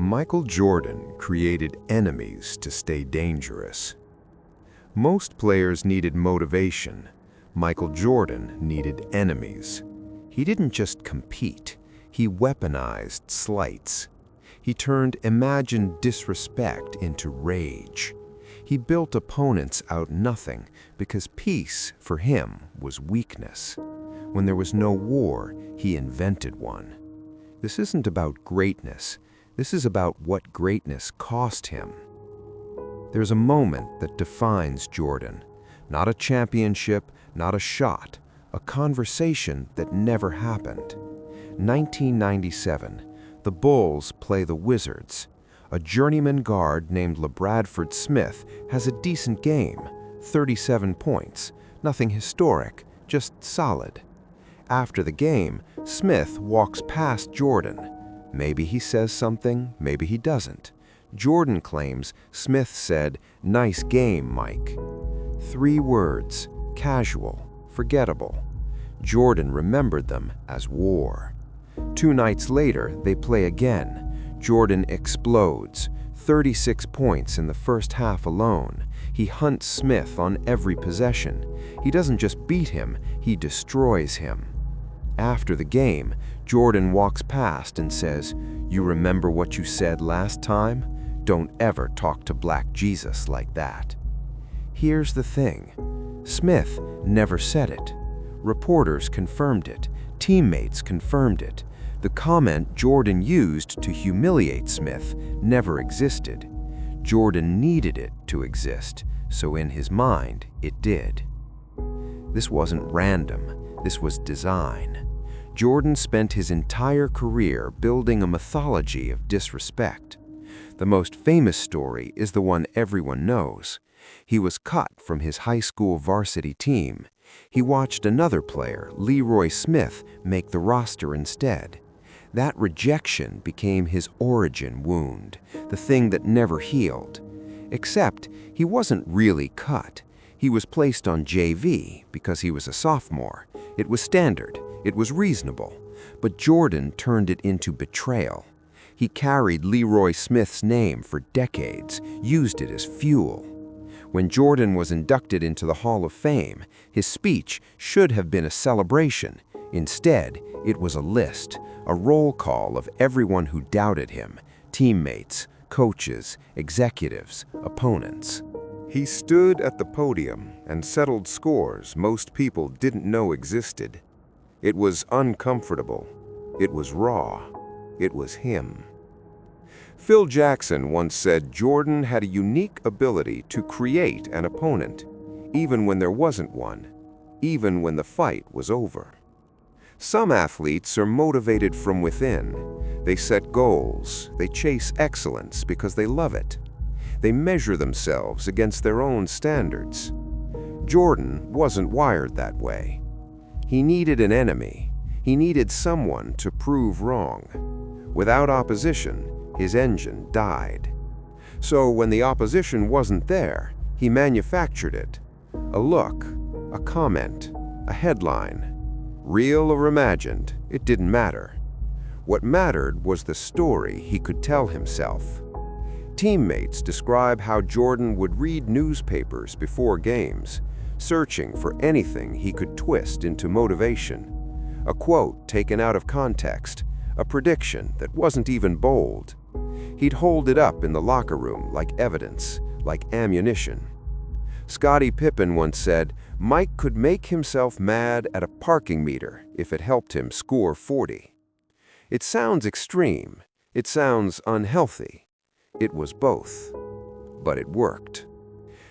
Michael Jordan created enemies to stay dangerous. Most players needed motivation. Michael Jordan needed enemies. He didn't just compete, he weaponized slights. He turned imagined disrespect into rage. He built opponents out nothing because peace, for him, was weakness. When there was no war, he invented one. This isn't about greatness. This is about what greatness cost him. There's a moment that defines Jordan. Not a championship, not a shot, a conversation that never happened. 1997, the Bulls play the Wizards. A journeyman guard named LaBradford Smith has a decent game, 37 points, nothing historic, just solid. After the game, Smith walks past Jordan. Maybe he says something, maybe he doesn't. Jordan claims Smith said, "Nice game, Mike." 3 words, casual, forgettable. Jordan remembered them as war. 2 nights later, they play again. Jordan explodes, 36 points in the first half alone. He hunts Smith on every possession. He doesn't just beat him, he destroys him. After the game, Jordan walks past and says, "You remember what you said last time? Don't ever talk to Black Jesus like that." Here's the thing. Smith never said it. Reporters confirmed it. Teammates confirmed it. The comment Jordan used to humiliate Smith never existed. Jordan needed it to exist, so in his mind, it did. This wasn't random. This was design. Jordan spent his entire career building a mythology of disrespect. The most famous story is the one everyone knows. He was cut from his high school varsity team. He watched another player, Leroy Smith, make the roster instead. That rejection became his origin wound, the thing that never healed. Except he wasn't really cut. He was placed on JV because he was a sophomore. It was standard. It was reasonable. But Jordan turned it into betrayal. He carried Leroy Smith's name for decades, used it as fuel. When Jordan was inducted into the Hall of Fame, his speech should have been a celebration. Instead, it was a list, a roll call of everyone who doubted him, teammates, coaches, executives, opponents. He stood at the podium and settled scores most people didn't know existed. It was uncomfortable. It was raw. It was him. Phil Jackson once said Jordan had a unique ability to create an opponent, even when there wasn't one, even when the fight was over. Some athletes are motivated from within. They set goals. They chase excellence because they love it. They measure themselves against their own standards. Jordan wasn't wired that way. He needed an enemy. He needed someone to prove wrong. Without opposition, his engine died. So when the opposition wasn't there, he manufactured it. A look, a comment, a headline. Real or imagined, it didn't matter. What mattered was the story he could tell himself. Teammates describe how Jordan would read newspapers before games, searching for anything he could twist into motivation. A quote taken out of context, a prediction that wasn't even bold. He'd hold it up in the locker room like evidence, like ammunition. Scottie Pippen once said, "Mike could make himself mad at a parking meter if it helped him score 40. It sounds extreme. It sounds unhealthy. It was both. But it worked.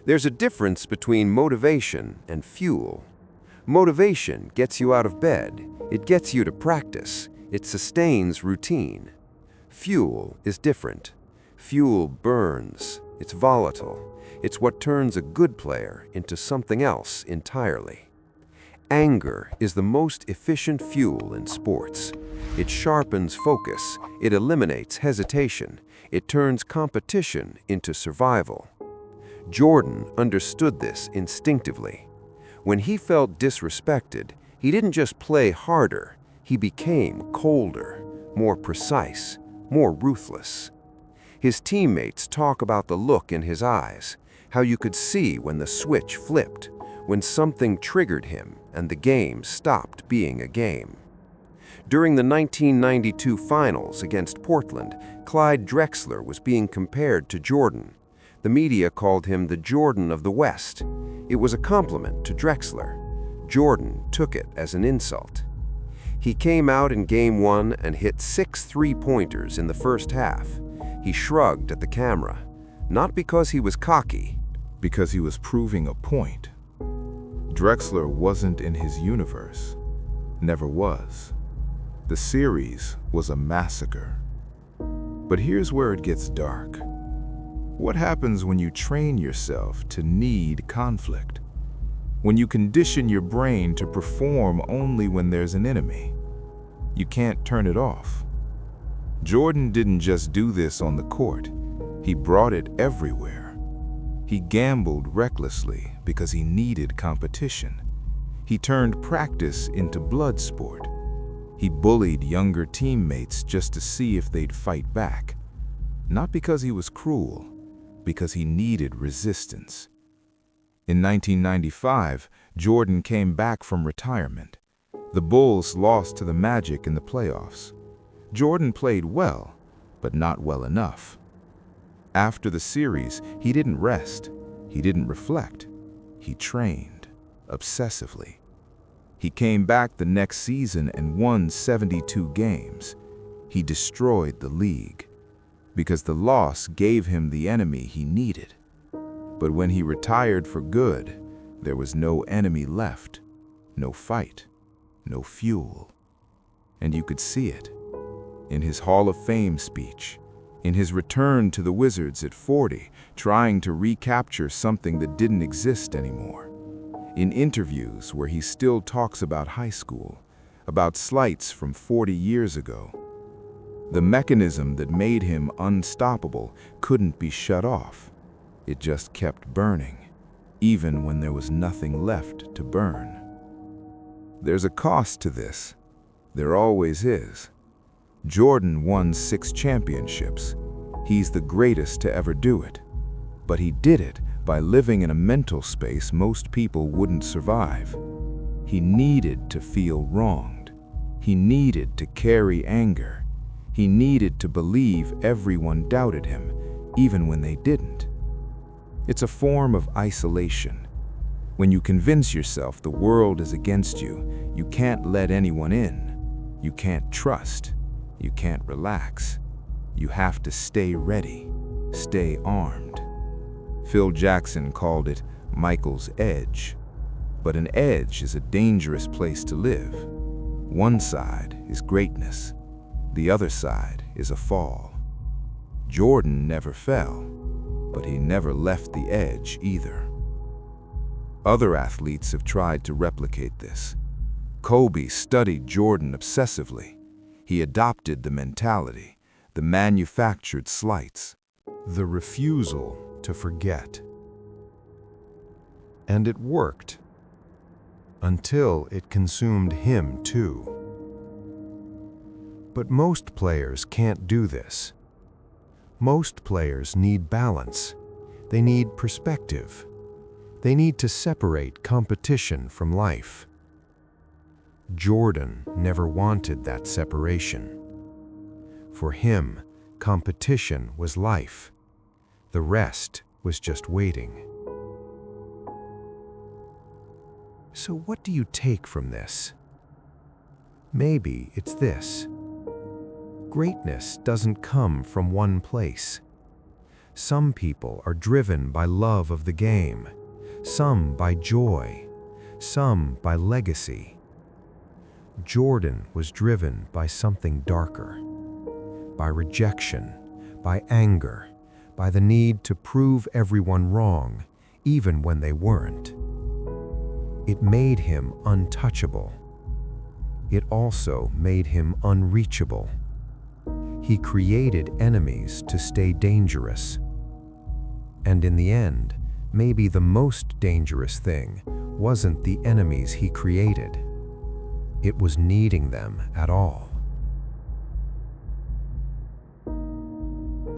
There's a difference between motivation and fuel. Motivation gets you out of bed. It gets you to practice. It sustains routine. Fuel is different. Fuel burns. It's volatile. It's what turns a good player into something else entirely. Anger is the most efficient fuel in sports. It sharpens focus. It eliminates hesitation. It turns competition into survival. Jordan understood this instinctively. When he felt disrespected, he didn't just play harder. He became colder, more precise, more ruthless. His teammates talk about the look in his eyes, how you could see when the switch flipped, when something triggered him and the game stopped being a game. During the 1992 finals against Portland, Clyde Drexler was being compared to Jordan. The media called him the Jordan of the West. It was a compliment to Drexler. Jordan took it as an insult. He came out in Game 1 and hit 6 three-pointers in the first half. He shrugged at the camera, not because he was cocky, because he was proving a point. Drexler wasn't in his universe. Never was. The series was a massacre. But here's where it gets dark. What happens when you train yourself to need conflict? When you condition your brain to perform only when there's an enemy? You can't turn it off. Jordan didn't just do this on the court. He brought it everywhere. He gambled recklessly because he needed competition. He turned practice into blood sport. He bullied younger teammates just to see if they'd fight back. Not because he was cruel, because he needed resistance. In 1995, Jordan came back from retirement. The Bulls lost to the Magic in the playoffs. Jordan played well, but not well enough. After the series, he didn't rest. He didn't reflect. He trained obsessively. He came back the next season and won 72 games. He destroyed the league because the loss gave him the enemy he needed. But when he retired for good, there was no enemy left, no fight, no fuel. And you could see it in his Hall of Fame speech, in his return to the Wizards at 40, trying to recapture something that didn't exist anymore. In interviews where he still talks about high school, about slights from 40 years ago. The mechanism that made him unstoppable couldn't be shut off. It just kept burning, even when there was nothing left to burn. There's a cost to this. There always is. Jordan won 6 championships. He's the greatest to ever do it. But he did it by living in a mental space most people wouldn't survive. He needed to feel wronged. He needed to carry anger. He needed to believe everyone doubted him, even when they didn't. It's a form of isolation. When you convince yourself the world is against you, you can't let anyone in. You can't trust. You can't relax. You have to stay ready, stay armed. Phil Jackson called it Michael's edge. But an edge is a dangerous place to live. One side is greatness. The other side is a fall. Jordan never fell, but he never left the edge either. Other athletes have tried to replicate this. Kobe studied Jordan obsessively. He adopted the mentality, the manufactured slights, the refusal to forget. And it worked, until it consumed him too. But most players can't do this. Most players need balance. They need perspective. They need to separate competition from life. Jordan never wanted that separation. For him, competition was life. The rest was just waiting. So what do you take from this? Maybe it's this. Greatness doesn't come from one place. Some people are driven by love of the game, some by joy, some by legacy. Jordan was driven by something darker, by rejection, by anger, by the need to prove everyone wrong, even when they weren't. It made him untouchable. It also made him unreachable. He created enemies to stay dangerous. And in the end, maybe the most dangerous thing wasn't the enemies he created. It was needing them at all.